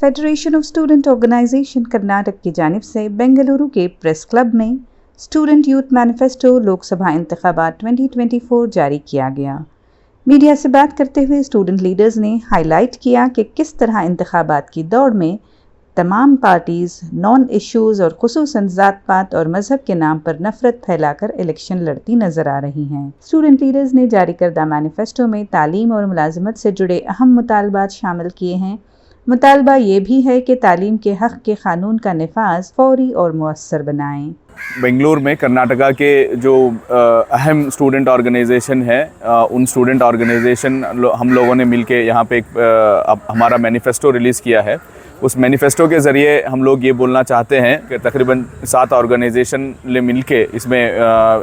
Federation of student organisation Karnataka की जानिब से बेंगलुरु के प्रेस क्लब में स्टूडेंट यूथ मैनिफेस्टो लोकसभा इंतखाबात 2024 जारी किया गया। मीडिया से बात करते हुए स्टूडेंट लीडर्स ने हाईलाइट किया कि किस तरह इंतखाबात की दौड़ में तमाम पार्टीज नॉन इश्यूज़ और खुसूसन ज़ात पात और मजहब के नाम पर नफरत फैलाकर इलेक्शन लड़ती नजर आ रही हैं। स्टूडेंट लीडर्स ने जारी करदा मैनिफेस्टो में तालीम और मुलाजमत से जुड़े अहम मुतालबात शामिल किए हैं। मुतालबा ये भी है कि तालीम के हक़ के कानून का निफाज फौरी और मुअस्सर बनाएं। बेंगलुरु में कर्नाटका के जो अहम स्टूडेंट ऑर्गेनाइजेशन है, उन स्टूडेंट ऑर्गेनाइजेशन हम लोगों ने मिलके यहाँ पे हमारा मैनिफेस्टो रिलीज़ किया है। उस मैनिफेस्टो के ज़रिए हम लोग ये बोलना चाहते हैं कि तकरीबन 7 ऑर्गेनाइजेशन ले मिलके, इसमें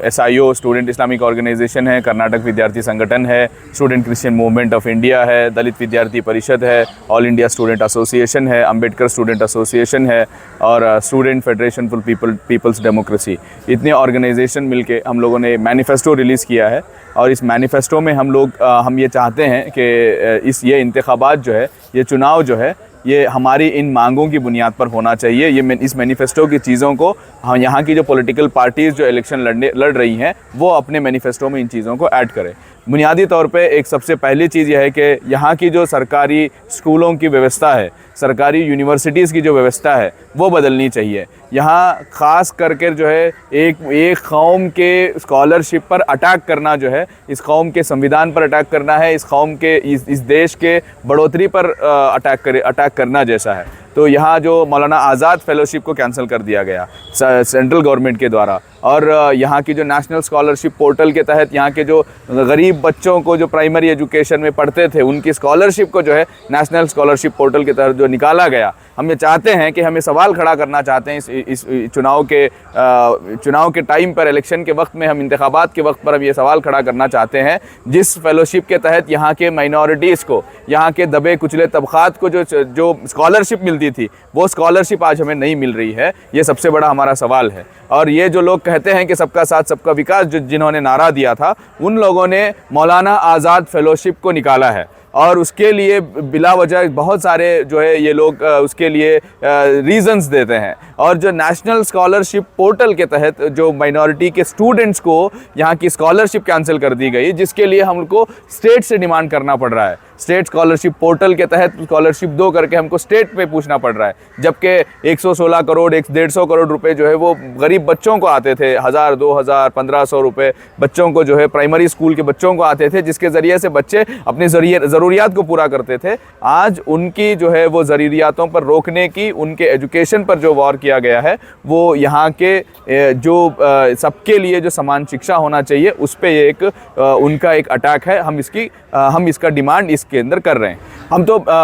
SIO स्टूडेंट इस्लामिक ऑर्गेनाइजेशन है, कर्नाटक विद्यार्थी संगठन है, student Christian movement of India है, दलित विद्यार्थी परिषद है, ऑल इंडिया स्टूडेंट एसोसिएशन है, अम्बेडकर स्टूडेंट एसोसिएशन है और student federation for people's democracy. इतने ऑर्गेनाइजेशन मिलके हम लोगों ने मैनिफेस्टो रिलीज़ किया है और इस मैनिफेस्टो में हम ये चाहते हैं कि ये इंतखाबात जो है, ये चुनाव जो है, ये हमारी इन मांगों की बुनियाद पर होना चाहिए। इस मैनिफेस्टो की चीज़ों को हम यहाँ की जो पॉलिटिकल पार्टीज़ जो इलेक्शन लड़ रही हैं वो अपने मैनिफेस्टो में इन चीज़ों को ऐड करें। बुनियादी तौर पे एक सबसे पहली चीज़ यह है कि यहाँ की जो सरकारी स्कूलों की व्यवस्था है, सरकारी यूनिवर्सिटीज़ की जो व्यवस्था है वो बदलनी चाहिए। यहाँ ख़ास करके जो है एक कौम के स्कॉलरशिप पर अटैक करना जो है, इस कौम के संविधान पर अटैक करना है, इस कौम के इस देश के बढ़ोतरी पर अटैक करना जैसा है। तो यहाँ जो मौलाना आज़ाद फेलोशिप को कैंसिल कर दिया गया सेंट्रल गवर्नमेंट के द्वारा, और यहाँ की जो नेशनल स्कॉलरशिप पोर्टल के तहत यहाँ के जो गरीब बच्चों को जो प्राइमरी एजुकेशन में पढ़ते थे उनकी स्कॉलरशिप को जो है नेशनल स्कॉलरशिप पोर्टल के तहत जो निकाला गया, हम ये चाहते हैं कि हमें सवाल खड़ा करना चाहते हैं इस चुनाव के टाइम पर, इलेक्शन के वक्त में, हम इंतखाबात के वक्त पर हम ये सवाल खड़ा करना चाहते हैं जिस फेलोशिप के तहत यहाँ के माइनॉरिटीज़ को, यहाँ के दबे कुचले तबक़ात को जो स्कॉलरशिप मिलती थी वो स्कॉलरशिप आज हमें नहीं मिल रही है। ये सबसे बड़ा हमारा सवाल है। और ये जो लोग कहते हैं कि सबका साथ सबका विकास, जिन्होंने नारा दिया था, उन लोगों ने मौलाना आज़ाद फेलोशिप को निकाला है और उसके लिए बिला वजह बहुत सारे जो है ये लोग उसके लिए रीज़न्स देते हैं। और जो नेशनल स्कॉलरशिप पोर्टल के तहत जो माइनॉरिटी के स्टूडेंट्स को यहाँ की स्कॉलरशिप कैंसिल कर दी गई, जिसके लिए हमको स्टेट से डिमांड करना पड़ रहा है। स्टेट स्कॉलरशिप पोर्टल के तहत स्कॉलरशिप दो करके हमको स्टेट पे पूछना पड़ रहा है, जबकि 116 करोड़ 150 करोड़ रुपए जो है वो गरीब बच्चों को आते थे, 1000 2000 1500 रुपये बच्चों को जो है प्राइमरी स्कूल के बच्चों को आते थे, जिसके ज़रिए से बच्चे अपनी ज़रूरियात को पूरा करते थे। आज उनकी जो है वो ज़रूरियातों पर रोकने की, उनके एजुकेशन पर जो वॉर किया गया है, वो यहाँ के जो सबके लिए जो समान शिक्षा होना चाहिए उस पर एक उनका एक अटैक है। हम इसका डिमांड इसके अंदर कर रहे हैं।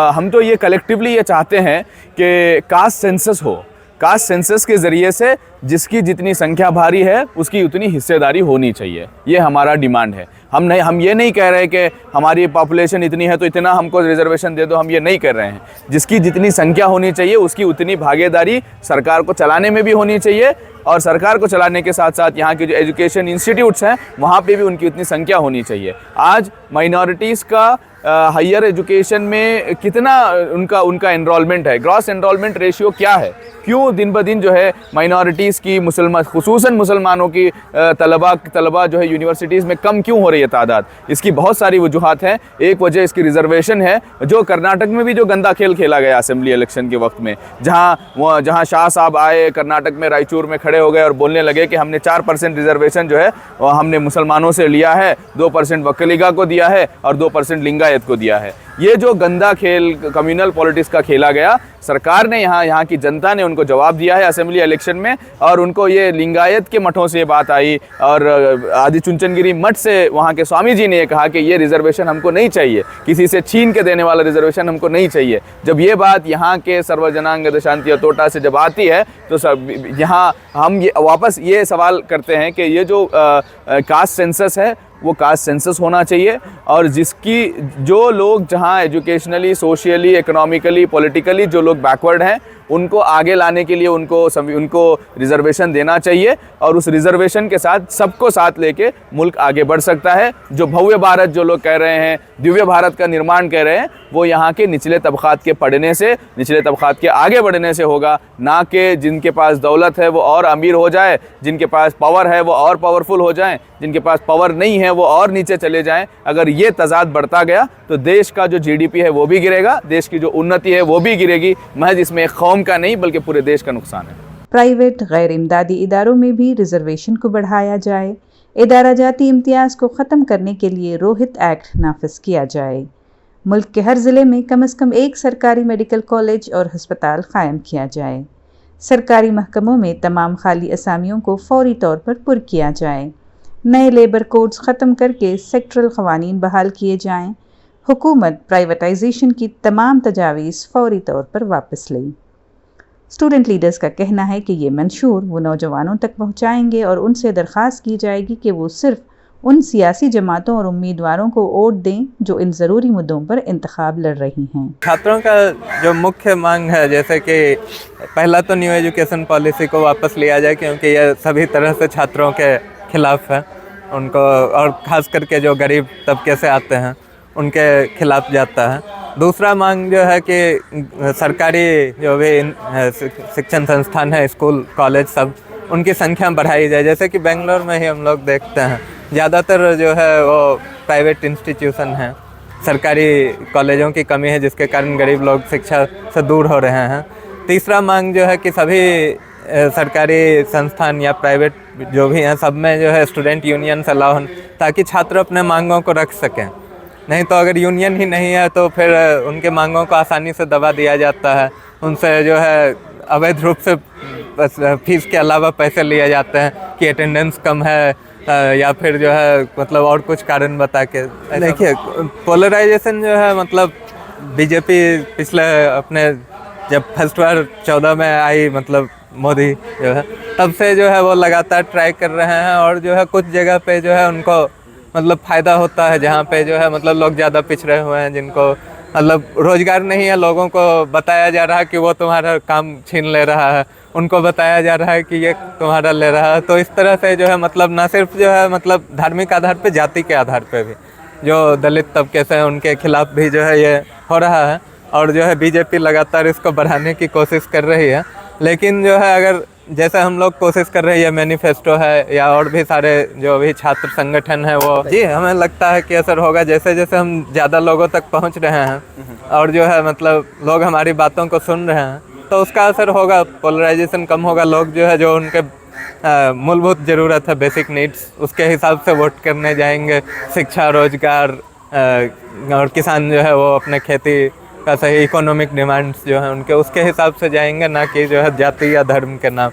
हम तो ये कलेक्टिवली ये चाहते हैं कि कास्ट सेंसस हो। कास्ट सेंसस के ज़रिए से जिसकी जितनी संख्या भारी है उसकी उतनी हिस्सेदारी होनी चाहिए, ये हमारा डिमांड है। हम ये नहीं कह रहे कि हमारी पॉपुलेशन इतनी है तो इतना हमको रिजर्वेशन दे दो, हम ये नहीं कर रहे हैं। जिसकी जितनी संख्या होनी चाहिए उसकी उतनी भागीदारी सरकार को चलाने में भी होनी चाहिए, और सरकार को चलाने के साथ साथ यहाँ के जो एजुकेशन इंस्टीट्यूट्स हैं वहाँ पे भी उनकी उतनी संख्या होनी चाहिए। आज माइनॉरिटीज़ का हायर एजुकेशन में कितना उनका एनरोलमेंट है, ग्रॉस एनरोलमेंट रेशियो क्या है, क्यों दिन ब दिन जो है माइनॉरिटीज़ की खुसूसन मुसलमानों की तलबा जो है यूनिवर्सिटीज़ में कम क्यों हो रही है तादाद? इसकी बहुत सारी वजूहात हैं। एक वजह इसकी रिजर्वेशन है, जो कर्नाटक में भी जो गंदा खेल खेला गया असेंबली इलेक्शन के वक्त में, जहाँ शाह साहब आए कर्नाटक में, रायचूर में खड़े हो गए और बोलने लगे कि हमने 4% रिजर्वेशन जो है हमने मुसलमानों से लिया है, 2% वक्कलीगा को दिया है और 2% लिंगायत को दिया है। ये जो गंदा खेल कम्युनल पॉलिटिक्स का खेला गया, सरकार ने यहाँ की जनता ने उनको जवाब दिया है असेंबली इलेक्शन में, और उनको ये लिंगायत के मठों से ये बात आई और आदि चुनचनगिरी मठ से वहाँ के स्वामी जी ने ये कहा कि ये रिजर्वेशन हमको नहीं चाहिए, किसी से छीन के देने वाला रिजर्वेशन हमको नहीं चाहिए। जब ये बात यहाँ के सर्वजनांग दशांति तोटा से जब आती है तो यहाँ हम वापस ये सवाल करते हैं कि ये जो कास्ट सेंसस है वो कास्ट सेंसस होना चाहिए, और जो लोग जहाँ एजुकेशनली, सोशियली, इकोनॉमिकली, पॉलिटिकली जो लोग बैकवर्ड हैं उनको आगे लाने के लिए उनको रिजर्वेशन देना चाहिए और उस रिजर्वेशन के साथ सबको साथ लेके मुल्क आगे बढ़ सकता है। जो भव्य भारत जो लोग कह रहे हैं, दिव्य भारत का निर्माण कह रहे हैं, वो यहाँ के निचले तबकात के पढ़ने से, निचले तबकात के आगे बढ़ने से होगा, ना कि जिनके पास दौलत है वो और अमीर हो जाए, जिनके पास पावर है वो और पावरफुल हो जाएं, जिनके पास पावर नहीं है वो और नीचे चले जाएं। अगर ये तजाद बढ़ता गया तो देश का जो जीडीपी है वो भी गिरेगा, देश की जो उन्नति है वो भी गिरेगी। महज इसमें एक कौम का नहीं बल्कि पूरे देश का नुकसान है। प्राइवेट गैर इमदादी इदारों में भी रिजर्वेशन को बढ़ाया जाए। इदारा जाती इम्तियाज़ को ख़त्म करने के लिए रोहित एक्ट नाफिज किया जाए। मुल्क के हर ज़िले में कम से कम एक सरकारी मेडिकल कॉलेज और हस्पताल कायम किया जाए। सरकारी महकमों में तमाम खाली असामियों को फौरी तौर पर पुर किया जाए। नए लेबर कोड्स ख़त्म करके सेक्टरल क़वानीन बहाल किए जाएं। हुकूमत प्राइवेटाइजेशन की तमाम तजावीज़ फौरी तौर पर वापस लें। स्टूडेंट लीडर्स का कहना है कि ये मंशूर वो नौजवानों तक पहुंचाएंगे और उनसे दरख्वास्त की जाएगी कि वो सिर्फ उन सियासी जमातों और उम्मीदवारों को वोट दें जो इन ज़रूरी मुद्दों पर इंतखाब लड़ रही हैं। छात्रों का जो मुख्य मांग है, जैसे कि पहला तो न्यू एजुकेशन पॉलिसी को वापस लिया जाए, क्योंकि यह सभी तरह से छात्रों के खिलाफ है उनको, और ख़ास करके जो गरीब तबके से आते हैं उनके खिलाफ जाता है। दूसरा मांग जो है कि सरकारी जो भी शिक्षण संस्थान है, स्कूल कॉलेज सब, उनकी संख्या बढ़ाई जाए। जैसे कि बेंगलोर में ही हम लोग देखते हैं ज़्यादातर जो है वो प्राइवेट इंस्टीट्यूशन हैं, सरकारी कॉलेजों की कमी है जिसके कारण गरीब लोग शिक्षा से दूर हो रहे हैं। तीसरा मांग जो है कि सभी सरकारी संस्थान या प्राइवेट जो भी हैं सब में जो है स्टूडेंट यूनियन अलाउ हों, ताकि छात्र अपने मांगों को रख सकें। नहीं तो अगर यूनियन ही नहीं है तो फिर उनके मांगों को आसानी से दबा दिया जाता है, उनसे जो है अवैध रूप से बस फीस के अलावा पैसे लिए जाते हैं कि अटेंडेंस कम है या फिर जो है मतलब और कुछ कारण बता के। देखिए पोलराइजेशन जो है, मतलब बीजेपी पिछले अपने जब फर्स्ट बार 14 में आई, मतलब मोदी जो है, तब से जो है वो लगातार ट्राई कर रहे हैं और जो है कुछ जगह पे जो है उनको मतलब फ़ायदा होता है, जहाँ पे जो है मतलब लोग ज़्यादा पिछड़े हुए हैं, जिनको मतलब रोज़गार नहीं है, लोगों को बताया जा रहा है कि वो तुम्हारा काम छीन ले रहा है, उनको बताया जा रहा है कि ये तुम्हारा ले रहा है। तो इस तरह से जो है मतलब ना सिर्फ जो है मतलब धार्मिक आधार पे, जाति के आधार पे भी जो दलित तबके से हैं उनके खिलाफ भी जो है ये हो रहा है। और जो है बीजेपी लगातार इसको बढ़ाने की कोशिश कर रही है। लेकिन जो है अगर जैसे हम लोग कोशिश कर रहे हैं, ये मैनिफेस्टो है या और भी सारे जो भी छात्र संगठन है वो, जी हमें लगता है कि असर होगा। जैसे जैसे हम ज़्यादा लोगों तक पहुंच रहे हैं और जो है मतलब लोग हमारी बातों को सुन रहे हैं, तो उसका असर होगा, पोलराइजेशन कम होगा। लोग जो है जो उनके मूलभूत ज़रूरत है, बेसिक नीड्स, उसके हिसाब से वोट करने जाएंगे। शिक्षा, रोजगार और किसान जो है वो अपने खेती का सही इकोनॉमिक डिमांड्स जो है उनके, उसके हिसाब से जाएंगे, ना कि जो है जाति या धर्म के नाम।